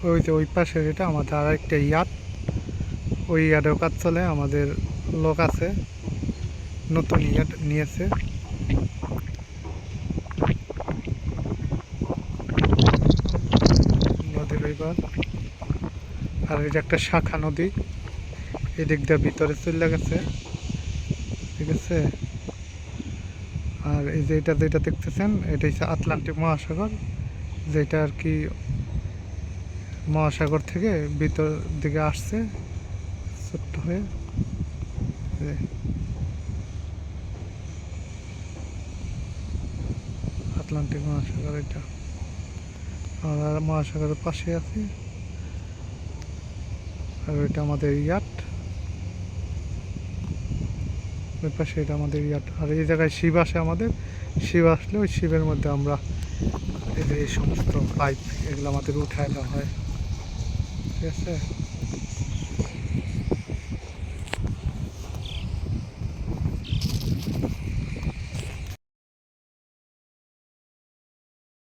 ওই যে ওই পাশের এটা আমাদের আর একটা ইয়ার্ড, ওই ইয়ার্ডেও কাজ চলে। আমাদের লোক আছে, নতুন ইয়ার্ড নিয়েছে। নদীর ওই পার, আর এই যে একটা শাখা নদী এদিক দিয়ে ভিতরে চলে গেছে, ঠিক আছে। আর এই যে এটা যেটা দেখতেছেন এটা হচ্ছে আটলান্টিক মহাসাগর, যেটা আর কি মহাসাগর থেকে ভিতর দিকে আসছে ছোট্ট হয়ে। আটলান্টিক মহাসাগর এটা, আমরা মহাসাগরের পাশে আছি। আর ওইটা আমাদের ইয়াট, ওই পাশে এটা আমাদের ইয়াট। আর এই জায়গায় শিব আসে আমাদের, শিব আসলে ওই শিবের মধ্যে আমরা এই সমস্ত পাইপ এগুলো আমাদের উঠায় দেওয়া হয়, ঠিক আছে।